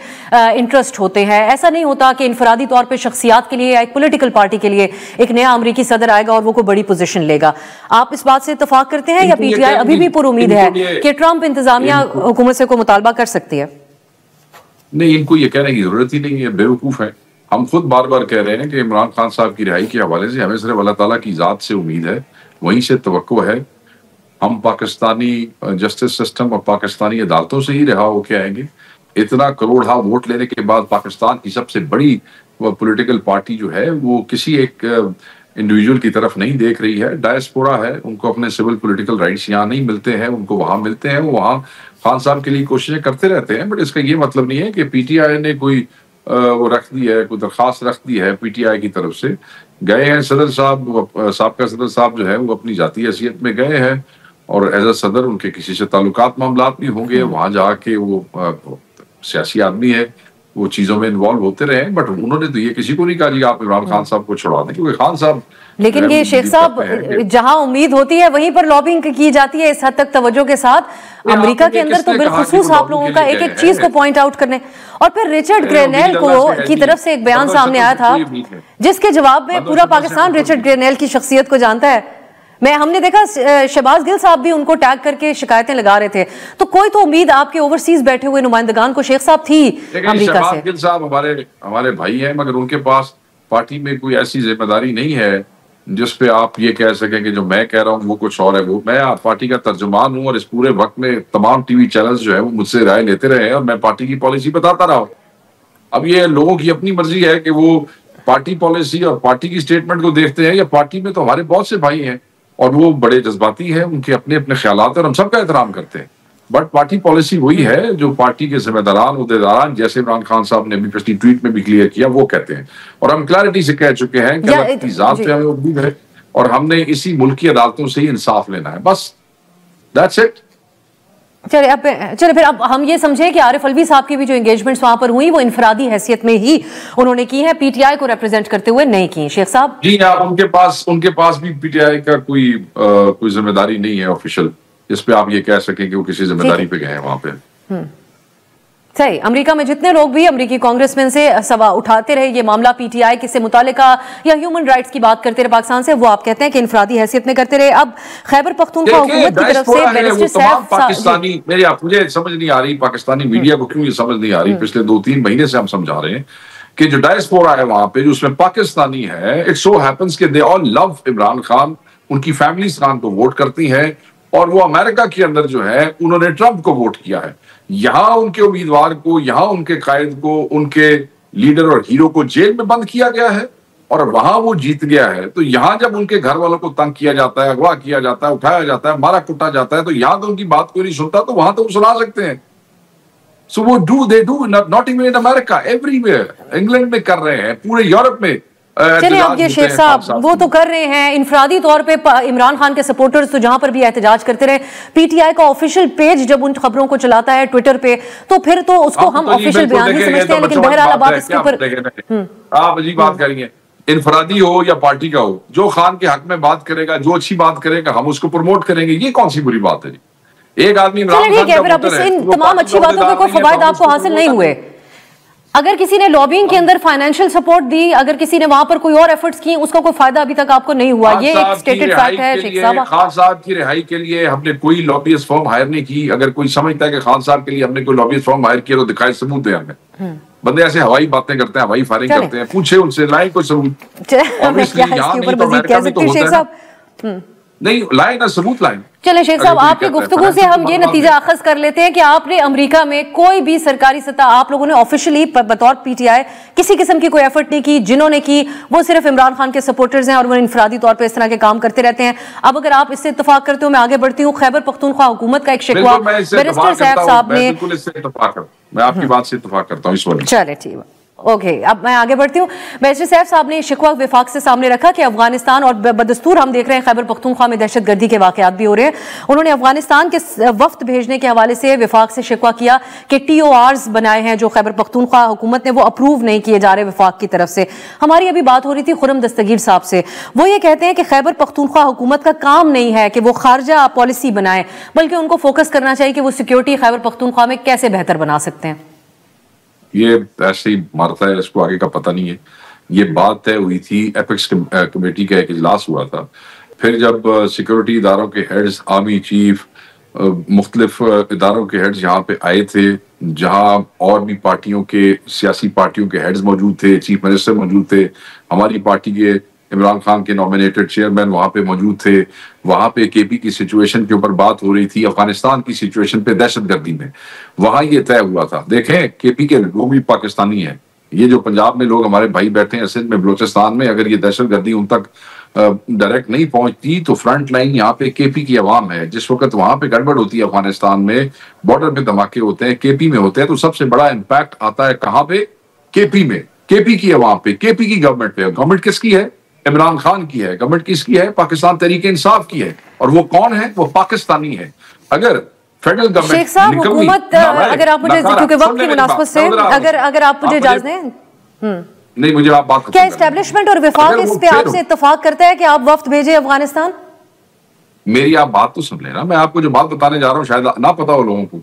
इंटरेस्ट होते हैं। ऐसा नहीं होता कि इनफरादी तौर पे शख्सियात के लिए या एक पॉलिटिकल पार्टी के लिए एक नया अमरीकी सदर आएगा और वो कोई बड़ी पोजीशन लेगा। आप इस बात से इत्तेफाक करते हैं या पीटीआई अभी भी पूरी उम्मीद है कि ट्रंप इंतजामिया हुकूमत से कोई मुतालबा कर सकती है?
नहीं, इनको ये कहने की जरूरत ही नहीं है, बेवकूफ है। हम खुद बार बार कह रहे हैं कि इमरान खान साहब की रिहाई के हवाले से हमें सिर्फ अल्लाह ताला की जात से उम्मीद है, वहीं से तवक्को है। हम पाकिस्तानी जस्टिस सिस्टम और पाकिस्तानी अदालतों से ही रिहा होके आएंगे। इतना करोड़ वोट लेने के बाद पाकिस्तान की सबसे बड़ी पॉलिटिकल पार्टी जो है वो किसी एक इंडिविजुअल की तरफ नहीं देख रही है, डायस्पोरा है, उनको अपने सिविल पॉलिटिकल राइट्स यहाँ नहीं मिलते हैं, उनको वहां मिलते हैं, वो वहां खान साहब के लिए कोशिशें करते रहते हैं। बट इसका ये मतलब नहीं है कि पीटीआई ने कोई वो रख दी है, कोई दरखास्त रख दी है पीटीआई की तरफ से। गए हैं सदर साहब, साबका सदर साहब जो है वो अपनी जाती हैसियत में गए हैं और एज अ सदर उनके किसी से ताल्लुकात मामलात भी होंगे, वहां जाके वो सियासी आदमी है, वो चीजों में इन्वॉल्व होते रहे। बट उन्होंने तो ये किसी को नहीं कहा जी आप इमरान खान साहब को छुड़ा दें, क्योंकि खान साहब।
लेकिन ये शेख साहब, जहां उम्मीद होती है वहीं पर लॉबिंग की जाती है इस हद तक तवज्जो के साथ। अमेरिका के अंदर तो बिलखुसूस आप लोगों का एक एक चीज को पॉइंट आउट करने, और फिर रिचर्ड ग्रेनेल की तरफ से एक बयान सामने आया था जिसके जवाब में पूरा पाकिस्तान रिचर्ड ग्रेनेल की शख्सियत को जानता है। हमने देखा शहबाज गिल साहब भी उनको टैग करके शिकायतें लगा रहे थे। तो कोई तो उम्मीद आपके ओवरसीज बैठे हुए नुमाइंदगान को शेख साहब थी अमेरिका से।
शहबाज गिल साहब हमारे भाई हैं, मगर उनके पास पार्टी में कोई ऐसी जिम्मेदारी नहीं है जिस पे आप ये कह सकें कि जो मैं कह रहा हूँ वो कुछ और है। वो मैं पार्टी का तर्जुमान हूँ और इस पूरे वक्त में तमाम टीवी चैनल्स जो है वो मुझसे राय लेते रहे हैं और मैं पार्टी की पॉलिसी बताता रहा हूँ। अब ये लोगों की अपनी मर्जी है कि वो पार्टी पॉलिसी और पार्टी की स्टेटमेंट को देखते हैं, या पार्टी में तो हमारे बहुत से भाई हैं और वो बड़े जज्बाती हैं, उनके अपने अपने ख्यालात हैं और हम सबका एहतराम करते हैं। बट पार्टी पॉलिसी वही है जो पार्टी के जिम्मेदारान उहदेदारान, जैसे इमरान खान साहब ने भी पिछली ट्वीट में भी क्लियर किया, वो कहते हैं। और हम क्लैरिटी से कह चुके हैं कि अल्लाह की जात पे हमें उम्मीद है और हमने इसी मुल्क की अदालतों से ही इंसाफ लेना है, बस दैट्स इट।
चले फिर अब हम ये समझे कि आरिफ अलवी साहब की भी जो एंगेजमेंट्स वहां पर हुई वो इनफरादी हैसियत में ही उन्होंने की है, पीटीआई को रिप्रेजेंट करते हुए नहीं की। शेख साहब
जी हाँ, उनके पास भी पीटीआई का कोई जिम्मेदारी नहीं है ऑफिशियल, जिस पे आप ये कह सकें कि वो किसी जिम्मेदारी पे गए हैं वहां पे।
सही, अमेरिका में जितने लोग भी अमेरिकी कांग्रेसमैन से सवाल उठाते रहे ये मामला पीटीआई किससे मुतालिका या ह्यूमन राइट्स की बात करते रहे पाकिस्तान से, वो आप कहते हैं कि इनफरादी हैसियत में करते रहे। अब खैबर पख्तूनख्वा हुकूमत की तरफ से बैरिस्टर साहब
पाकिस्तानी, मुझे समझ नहीं आ रही पाकिस्तानी मीडिया को क्यों ये समझ नहीं आ रही, पिछले 2-3 महीने से हम समझा रहे हैं कि जो डायस्पोरा है वहां पे, जो उसमें पाकिस्तानी है, इट सो हैपेंस कि they all love Imran Khan, उनकी फैमिलीज खान को वोट करती हैं और वो अमेरिका के अंदर जो है उन्होंने ट्रंप को वोट किया है। यहां उनके उम्मीदवार को, यहां उनके कायद को, उनके लीडर और हीरो को जेल में बंद किया गया है और वहां वो जीत गया है। तो यहां जब उनके घर वालों को तंग किया जाता है, अगवा किया जाता है, उठाया जाता है, मारा कुटा जाता है, तो यहां तो उनकी बात कोई नहीं सुनता, तो वहां तो वो सुना सकते हैं। सो वो they do not even in America, everywhere. England में कर रहे हैं, पूरे यूरोप में।
चलिए अब ये शेख साहब वो तो कर रहे हैं, इनफरादी तौर पे इमरान खान के सपोर्टर्स तो जहां पर भी एहतजाज करते रहे, पीटीआई का ऑफिशियल पेज जब उन खबरों को चलाता है ट्विटर पे तो फिर तो उसको हम ऑफिशियल बयान ही समझते हैं। लेकिन बहरहाल बात इसके ऊपर
आप अजीब बात करेंगे। इनफरादी हो या पार्टी का हो, जो खान के हक में बात करेगा, जो अच्छी बात करेगा, हम उसको प्रमोट करेंगे। ये कौन सी बुरी बात है जी? एक आदमी इमरान खान
ठीक है, फिर अब इन तमाम अच्छी बातों के कोई फवायद आपको हासिल नहीं हुए। अगर किसी ने लॉबिंग के अंदर फाइनेंशियल सपोर्ट दी, अगर किसी ने वहां पर कोई और एफर्ट्स किए, उसका कोई फायदा अभी तक आपको नहीं हुआ, ये एक स्टेटेड फैक्ट है। शेख साहब,
खान साहब की रिहाई के लिए हमने कोई लॉबियस्ट फर्म हायर नहीं की। अगर कोई समझता है कि खान साहब के लिए हमने कोई लॉबियस्ट फर्म हायर किया तो दिखाए, सबूत दे हमें। बंदे ऐसे हवाई बातें करते हैं, हवाई फायरिंग करते हैं, पूछे उनसे, लाए कोई सबूत। नहीं लाए ना सबूत लाए।
चले शेख साहब, आपकी गुफ्तगू से हम ये नतीजा अखज कर लेते हैं कि आपने अमेरिका में कोई भी सरकारी सत्ता, आप लोगों ने ऑफिशियली बतौर पीटीआई किसी किस्म की कोई एफर्ट नहीं की। जिन्होंने की वो सिर्फ इमरान खान के सपोर्टर्स हैं और वो इनफरादी तौर पर इस तरह के काम करते रहते हैं। अब अगर आप इससे इत्तफाक करते हो, मैं आगे बढ़ती हूँ। खैबर पख्तूनख्वा हुकूमत का एक शिकवा बैरिस्टर साहब ने,
मैं आपकी बात से इत्तफाक करता हूँ इस वक्त।
चले ठीक है, ओके, अब मैं आगे बढ़ती हूँ। बैरिस्टर सैफ साहब ने शिकवा विफाक से सामने रखा कि अफगानिस्तान, और बदस्तूर हम देख रहे हैं खैबर पख्तूनख्वा में दहशतगर्दी के वाकयात भी हो रहे हैं। उन्होंने अफगानिस्तान के वफ्द भेजने के हवाले से विफाक से शिकवा किया कि TORs बनाए हैं जो खैबर पख्तूनख्वा हुकूमत ने, वो अप्रूव नहीं किए जा रहे विफाक की तरफ से। हमारी अभी बात हो रही थी खुर्रम दस्तगीर साहब से, वो ये कहते हैं कि खैबर पख्तूनख्वा हुकूमत का काम नहीं है कि वो खारजा पॉलिसी बनाए, बल्कि उनको फोकस करना चाहिए कि वो सिक्योरिटी खैबर पख्तूनख्वा में कैसे बेहतर बना सकते हैं।
ये ऐसे ही मारता है, इसको आगे का पता नहीं है। ये बात तय हुई थी, एपेक्स कमेटी का एक इजलास हुआ था। फिर जब सिक्योरिटी इदारों के हेड्स, आर्मी चीफ, मुख्तलिफ इदारों के हेड्स यहाँ पे आए थे, जहाँ और भी पार्टियों के, सियासी पार्टियों के हेड्स मौजूद थे, चीफ मिनिस्टर मौजूद थे, हमारी पार्टी के इमरान खान के नॉमिनेटेड चेयरमैन वहां पे मौजूद थे। वहां पे केपी की सिचुएशन के ऊपर बात हो रही थी, अफगानिस्तान की सिचुएशन पे, दहशतगर्दी में। वहां ये तय हुआ था। देखें, केपी के लोग भी पाकिस्तानी हैं। ये जो पंजाब में लोग हमारे भाई बैठे हैं, सिंध में, बलोचिस्तान में, अगर ये दहशतगर्दी उन तक डायरेक्ट नहीं पहुंचती तो फ्रंट लाइन यहाँ पे केपी की आवाम है। जिस वक्त वहां पे गड़बड़ होती है अफगानिस्तान में, बॉर्डर पे धमाके होते हैं, केपी में होते हैं, तो सबसे बड़ा इम्पैक्ट आता है कहाँ पे? केपी में, केपी की आवाम पे, केपी की गवर्नमेंट पे। गवर्नमेंट किसकी है? इमरान खान की है। गवर्नमेंट किसकी है? पाकिस्तान तहरीक इंसाफ की है। और वो कौन है? वो पाकिस्तानी है। अगर फेडरल गवर्नमेंट,
शेख साहब, हुकूमत, अगर आप मुझे, क्योंकि वक्त की मुनासबत से, अगर आप मुझे इजाजत दें।
नहीं, मुझे आप बात,
क्या एस्टेब्लिशमेंट और विफाक इस पे आपसे इत्तफाक करता है कि आप वफ्द भेजे अफगानिस्तान?
मेरी आप बात तो सुन लेना। मैं आपको जो बात बताने जा रहा हूँ शायद ना पता हो लोगों को।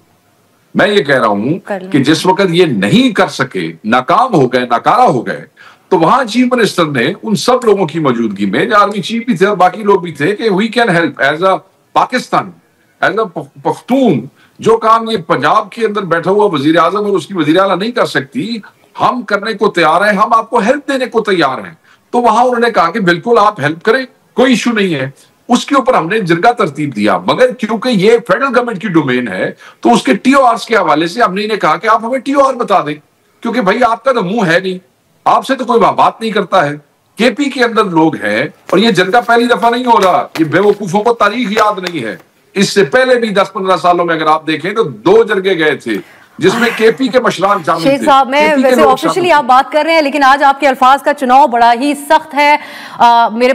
मैं ये कह रहा हूँ कि जिस वक्त ये नहीं कर सके, नाकाम हो गए, नाकारा हो गए, तो वहां चीफ मिनिस्टर ने उन सब लोगों की मौजूदगी में, जो आर्मी चीफ भी थे और बाकी लोग भी थे, कि we can help as a Pakistan, as a Pakhtun. जो काम ये पंजाब के अंदर बैठा हुआ वजीर आजम और उसकी वजीर आला नहीं कर सकती, हम करने को तैयार हैं, हम आपको हेल्प देने को तैयार हैं। तो वहां उन्होंने कहा कि बिल्कुल आप हेल्प करें, कोई इशू नहीं है। उसके ऊपर हमने जिरगा तरतीब दिया, मगर क्योंकि ये फेडरल गवर्नमेंट की डोमेन है तो उसके TORs के हवाले से हमने इन्हें कहा कि आप हमें TOR बता दें, क्योंकि भाई आपका तो मुंह है नहीं, आपसे तो कोई बात नहीं करता है। केपी के अंदर लोग हैं, और ये जिरगा पहली दफा नहीं हो रहा, ये बेवकूफों को तारीख याद नहीं है। इससे पहले भी 10-15 सालों में अगर आप देखें तो 2 जरगे गए थे जिसमें केपी के मशरान शामिल थे।
शेख साहब, मैं वैसे ऑफिशियली आप बात कर रहे हैं, लेकिन आज आपके अल्फाज का चुनाव बड़ा ही सख्त है।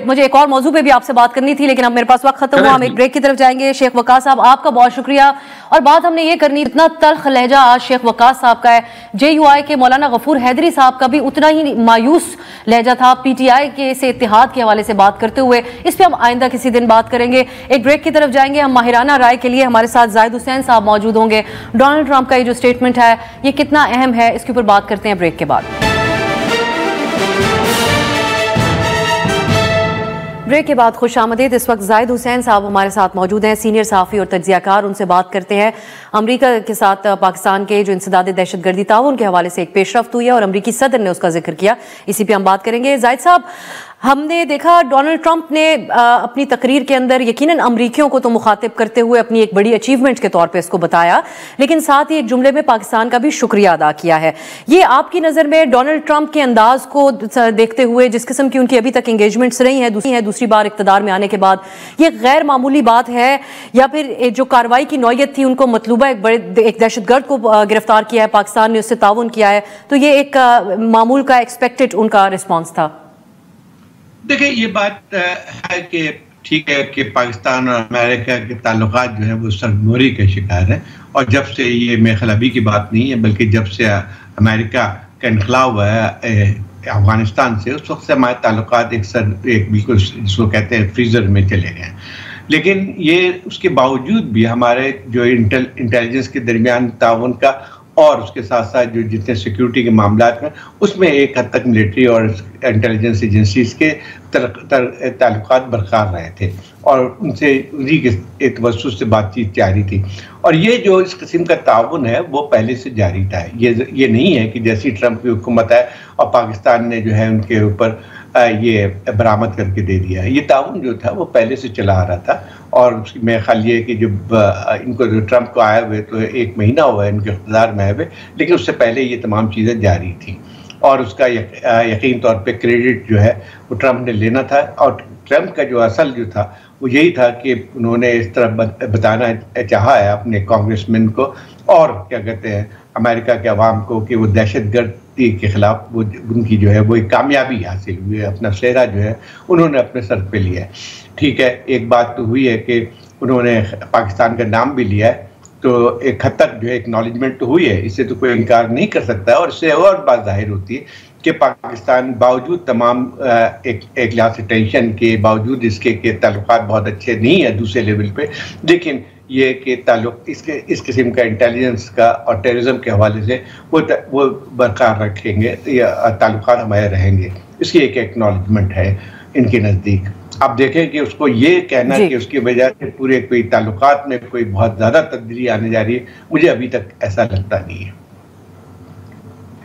मुझे एक और मौजू पे भी आपसे बात करनी थी, लेकिन अब मेरे पास वक्त खत्म हुआ। हम एक ब्रेक की तरफ जाएंगे। शेख वकास साहब, आपका बहुत शुक्रिया। और बात हमने ये करनी, इतना तल्ख लहजा आज शेख वकास साहब का है। JUI के मौलाना गफूर हैदरी साहब का भी उतना ही मायूस लहजा था PTI के से इत्तेहाद के हवाले से बात करते हुए। इस पर हम आइंदा किसी दिन बात करेंगे। एक ब्रेक की तरफ जाएंगे। हम माहिराना राय के लिए हमारे साथ जाहिद हुसैन साहब मौजूद होंगे। डोनाल्ड ट्रंप का ये जो स्टेटमेंट है, ये कितना अहम है, इसके ऊपर बात करते हैं ब्रेक के बाद। ब्रेक के बाद खुश आमदीद। इस वक्त जाहिद हुसैन साहब हमारे साथ मौजूद हैं, सीनियर सहाफ़ी और तज्ज़ियाकार। उनसे बात करते हैं अमेरिका के साथ पाकिस्तान के जो इंसदाद दहशतगर्दी ताउन के हवाले से एक पेशरफ्त हुई है और अमेरिकी सदर ने उसका जिक्र किया। इसी पे हम बात करेंगे। जाहिद साहब, हमने देखा डोनाल्ड ट्रंप ने अपनी तकरीर के अंदर यकीनन अमरीकियों को तो मुखातिब करते हुए अपनी एक बड़ी अचीवमेंट के तौर पे इसको बताया, लेकिन साथ ही एक जुमले में पाकिस्तान का भी शुक्रिया अदा किया है। ये आपकी नज़र में डोनाल्ड ट्रंप के अंदाज को देखते हुए, जिस किस्म की उनकी अभी तक एंगेजमेंट्स रही हैं दूसरी बार इक़्तिदार में आने के बाद, ये गैर मामूली बात है, या फिर जो कार्रवाई की नौयत थी, उनको मतलूबा एक दहशतगर्द को गिरफ्तार किया है पाकिस्तान ने, उससे ताउन किया है, तो ये एक मामूल का एक्सपेक्टेड उनका रिस्पॉन्स था?
देखिए, ये बात है कि ठीक है कि पाकिस्तान और अमेरिका के ताल्लुकात जो है वो सरगोरी के शिकार है, और जब से ये मेखलाबी की बात नहीं है, बल्कि जब से अमेरिका का इनकलाब हुआ है अफगानिस्तान से, उस वक्त से हमारे ताल्लुकात एक बिल्कुल जिसको कहते हैं फ्रीजर में चले गए। लेकिन ये उसके बावजूद भी हमारे जो इंटेलिजेंस के दरमियान ताउन का और उसके साथ साथ जो जितने सिक्योरिटी के मामला हैं उसमें एक हद तक मिलिट्री और इंटेलिजेंस एजेंसीज के ताल्लुकात बरकरार रहे थे और उनसे उन्हीं के तवज्जुह से बातचीत जारी थी। और ये जो इस किस्म का ताउन है वो पहले से जारी था। ये नहीं है कि जैसी ट्रंप की हुकूमत है और पाकिस्तान ने जो है उनके ऊपर ये बरामद करके दे दिया है। ये ताउन जो था वो पहले से चला आ रहा था। और मेरा ख्याल ये है कि जब इनको जो ट्रंप को आए हुए तो 1 महीना हुआ है इनके इक़्तिदार में आए हुए, लेकिन उससे पहले ये तमाम चीज़ें जारी थी। और उसका यकीन तौर पे क्रेडिट जो है वो ट्रंप ने लेना था। और ट्रंप का जो असल जो था वो यही था कि उन्होंने इस तरह बताना चाहा है अपने कांग्रेसमैन को और क्या कहते हैं अमेरिका के अवाम को कि वो दहशतगर्दी के खिलाफ वो उनकी जो है वो एक कामयाबी हासिल हुई है। अपना सेहरा जो है उन्होंने अपने सर पे लिया है। ठीक है, एक बात तो हुई है कि उन्होंने पाकिस्तान का नाम भी लिया है, तो एक हद तक जो है एक्नॉलेजमेंट तो हुई है, इससे तो कोई इनकार नहीं कर सकता है। और इससे और बात जाहिर होती है कि पाकिस्तान बावजूद तमाम एक लिहाज से टेंशन के बावजूद इसके के ताल्लुकात बहुत अच्छे नहीं है दूसरे लेवल पे, लेकिन ये कि ताल्लुक इस किस्म का इंटेलिजेंस का और टेररिज्म के हवाले से वो बरकरार रखेंगे या ताल्लुकात हमारे रहेंगे, इसकी एक एक्नॉलेजमेंट है इनके नज़दीक। आप देखें कि उसको ये कहना कि उसकी वजह से पूरे कोई ताल्लुकात में कोई बहुत ज़्यादा तब्दीली आने जा रही है, मुझे अभी तक ऐसा लगता नहीं है।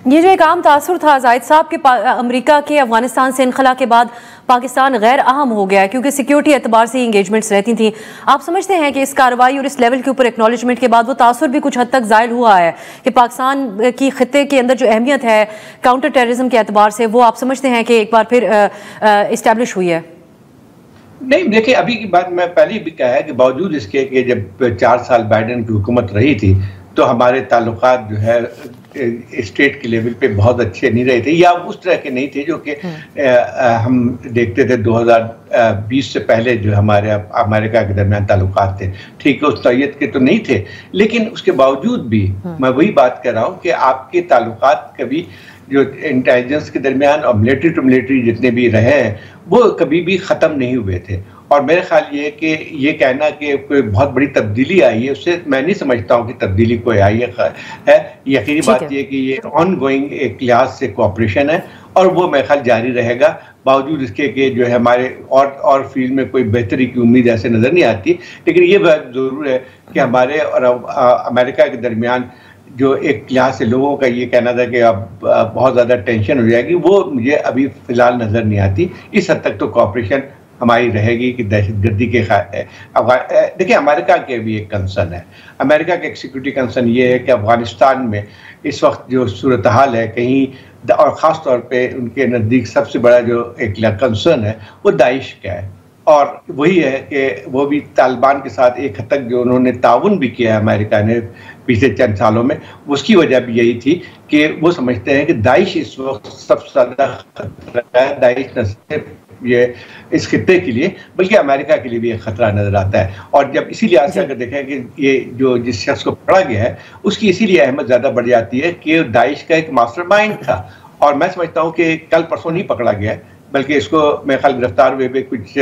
ये जो एक आम तासुर था जाहिद साहब के अमेरिका के अफगानिस्तान से इनखला के बाद पाकिस्तान गैर अहम हो गया क्योंकि सिक्योरिटी एतबार से इंगेजमेंट्स रहती थी। आप समझते हैं कि इस कार्रवाई और इस लेवल के ऊपर एक्नॉलेजमेंट के बाद वो तासुर भी कुछ हद तक ज़ायल हुआ है कि पाकिस्तान की खित्ते के अंदर जो अहमियत है काउंटर टेररिज्म के एतबार से वो आप समझते हैं कि एक बार फिर इस्टेब्लिश हुई है?
नहीं, देखिए अभी की बात मैं पहले भी कहा है कि बावजूद इसके कि जब 4 साल बाइडेन की हुकूमत रही थी तो हमारे ताल्लुकात जो है स्टेट के लेवल पे बहुत अच्छे नहीं रहे थे या उस तरह के नहीं थे जो कि हम देखते थे 2020 से पहले जो हमारे अमेरिका के दरमियान ताल्लुकात थे। ठीक है, उस नौयत के तो नहीं थे, लेकिन उसके बावजूद भी मैं वही बात कर रहा हूँ कि आपके ताल्लुकात कभी जो इंटेलिजेंस के दरमियान और मिलिट्री टू मिलिट्री जितने भी रहे हैं वो कभी भी ख़त्म नहीं हुए थे। और मेरे ख्याल ये कि ये कहना कि कोई बहुत बड़ी तब्दीली आई है, उससे मैं नहीं समझता हूँ कि तब्दीली कोई आई है। यकीनी बात ये कि ये ऑन गोइंग एक लिहाज से कोऑपरेशन है और वो मेरे ख्याल जारी रहेगा बावजूद इसके कि जो है हमारे और फील्ड में कोई बेहतरी की उम्मीद ऐसे नज़र नहीं आती। लेकिन ये बात ज़रूर है कि हमारे और अमेरिका के दरमियान जो एक लिहाज से लोगों का ये कहना था कि अब बहुत ज़्यादा टेंशन हो जाएगी, वो मुझे अभी फ़िलहाल नज़र नहीं आती। इस हद तक तो कोऑपरेशन हमारी रहेगी कि दहशतगर्दी के देखिए अमेरिका के भी एक कंसर्न है। अमेरिका का एक सिक्योरिटी कंसर्न ये है कि अफगानिस्तान में इस वक्त जो सूरत हाल है कहीं और ख़ास तौर पे उनके नज़दीक सबसे बड़ा जो एक कंसर्न है वो दाइश का है। और वही है कि वो भी तालिबान के साथ एक हद तक जो उन्होंने ताउन भी किया है अमेरिका ने पिछले चंद सालों में, उसकी वजह भी यही थी कि वो समझते हैं कि दाइश इस वक्त सबसे ज़्यादा खतरा है। दाइश न सिर्फ ये इस खित्ते के लिए बल्कि अमेरिका के लिए भी एक खतरा नजर आता है। और जब इसी लिहाज से अगर देखें कि ये जो जिस शख्स को पकड़ा गया है उसकी इसीलिए अहमियत ज़्यादा बढ़ जाती है कि दाइश का एक मास्टरमाइंड था। और मैं समझता हूँ कि कल परसों नहीं पकड़ा गया बल्कि इसको मेरे ख्याल गिरफ्तार हुए भी कुछ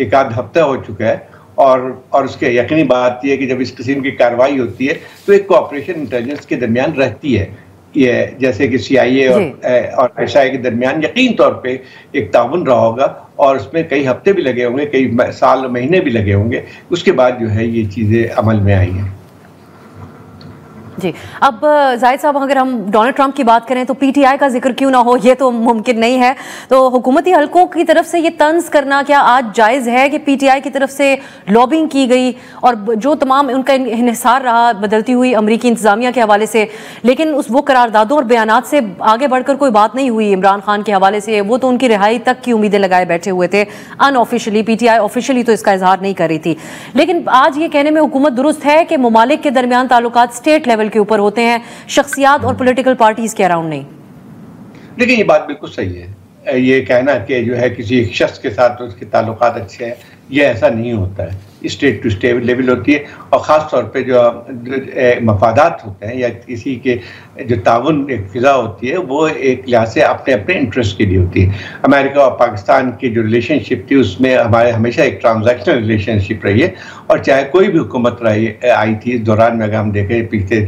1 आध हफ्ता हो चुका है। और उसके यकीनी बात यह है कि जब इस किस्म की कार्रवाई होती है तो एक कोऑपरेशन इंटेलिजेंस के दरमियान रहती है। ये जैसे कि CIA और ISI के दरमियान यकीन तौर पे एक ताउन रहा होगा और उसमें कई हफ्ते भी लगे होंगे, कई साल महीने भी लगे होंगे, उसके बाद जो है ये चीज़ें अमल में आई हैं।
जी, अब जाहिद साहब अगर हम डोनाल्ड ट्रंप की बात करें तो PTI का जिक्र क्यों ना हो, ये तो मुमकिन नहीं है। तो हुकूमती हलकों की तरफ से ये तंज करना क्या आज जायज़ है कि PTI की तरफ से लॉबिंग की गई और जो तमाम उनका इन्हिसार रहा बदलती हुई अमरीकी इंतजामिया के हवाले से, लेकिन वो करारदादों और बयानात से आगे बढ़कर कोई बात नहीं हुई इमरान खान के हवाले से? वो तो उनकी रिहाई तक की उम्मीदें लगाए बैठे हुए थे अनऑफिशियली। PTI ऑफिशियली तो इसका इजहार नहीं कर रही थी, लेकिन आज ये कहने में हुकूमत दुरुस्त है कि ममालिक के दरमियान ताल्लुकात स्टेट लेवल के ऊपर होते हैं, शख्सियात और पॉलिटिकल पार्टीज के अराउंड नहीं।
देखिए ये बात बिल्कुल सही है। ये कहना कि जो है किसी एक शख्स के साथ उसके ताल्लुकात अच्छे हैं, ये ऐसा नहीं होता है। स्टेट टू स्टेट लेवल होती है, और ख़ास तौर पे जो मफादात होते हैं या किसी के जो ताउन एक फ़िज़ा होती है वो एक लिहाज से अपने अपने इंटरेस्ट के लिए होती है। अमेरिका और पाकिस्तान की जो रिलेशनशिप थी उसमें हमारे हमेशा एक ट्रांजैक्शनल रिलेशनशिप रही है, और चाहे कोई भी हुकूमत आई थी इस दौरान में अगर हम देखें पिछले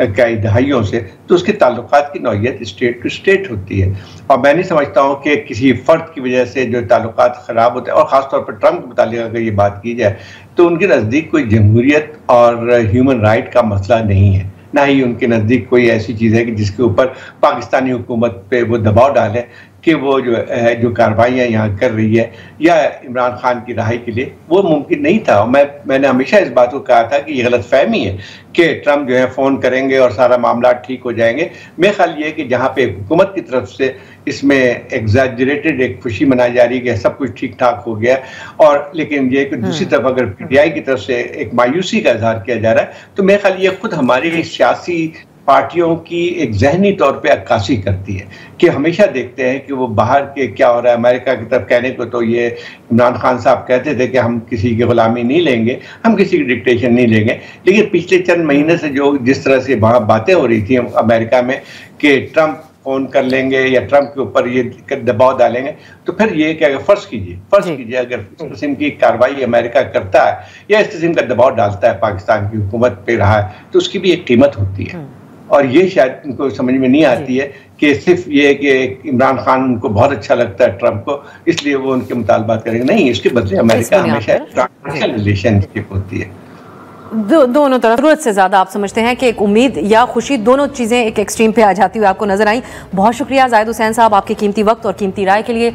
कई दहाइयों से, तो उसके ताल्लुकात की नौइयत स्टेट टू स्टेट होती है। और मैं नहीं समझता हूँ कि किसी फ़र्द की वजह से जो ताल्लुकात ख़राब होते हैं, और ख़ासतौर पर ट्रंप के मुतालिक अगर ये बात की जाए तो उनके नज़दीक कोई जमहूरियत और ह्यूमन राइट का मसला नहीं है, ना ही उनके नज़दीक कोई ऐसी चीज़ है कि जिसके ऊपर पाकिस्तानी हुकूमत पे वो दबाव डालें कि वो जो कार्रवाइयाँ यहाँ कर रही है या इमरान खान की रहाई के लिए, वो मुमकिन नहीं था। और मैंने हमेशा इस बात को कहा था कि ये गलतफहमी है कि ट्रंप जो है फ़ोन करेंगे और सारा मामला ठीक हो जाएंगे। मेरा ख्याल ये है कि जहाँ पे हुकूमत की तरफ से इसमें एग्जैजरेटेड एक खुशी मनाई जा रही है कि सब कुछ ठीक ठाक हो गया, और लेकिन ये कि दूसरी तरफ अगर PTI की तरफ से एक मायूसी का इजहार किया जा रहा है, तो मेरे ख्याल ये खुद हमारी सियासी पार्टियों की एक जहनी तौर पे अक्कासी करती है कि हमेशा देखते हैं कि वो बाहर के क्या हो रहा है। अमेरिका की तरफ कहने को तो ये इमरान खान साहब कहते थे कि हम किसी की गुलामी नहीं लेंगे, हम किसी की डिक्टेशन नहीं लेंगे, लेकिन पिछले चंद महीने से जो जिस तरह से वहाँ बातें हो रही थी अमेरिका में कि ट्रंप फ़ोन कर लेंगे या ट्रंप के ऊपर ये दबाव डालेंगे, तो फिर ये कि अगर फ़र्ज़ कीजिए अगर इस किस्म की कार्रवाई अमेरिका करता है या इस किस्म का दबाव डालता है पाकिस्तान की हुकूमत पे रहा है, तो उसकी भी एक कीमत होती है। और ये शायद उनको समझ में नहीं आती है कि सिर्फ ये कि इमरान खान उनको बहुत अच्छा लगता है ट्रंप को, इसलिए वो उनके मुतालबात करेंगे। नहीं, इसके बदले अमेरिका हमेशा ट्रांसनेशनल रिलेशनशिप होती है।
दोनों तरफ जरूरत से ज्यादा आप समझते हैं कि एक उम्मीद या खुशी, दोनों चीजें एक एक्सट्रीम पे आ जाती हुई आपको नजर आई। बहुत शुक्रिया जाहिद हुसैन साहब आपके कीमती वक्त और कीमती राय के लिए।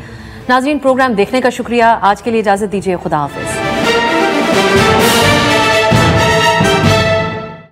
नाजरीन, प्रोग्राम देखने का शुक्रिया। आज के लिए इजाजत दीजिए, खुदा हाफिज।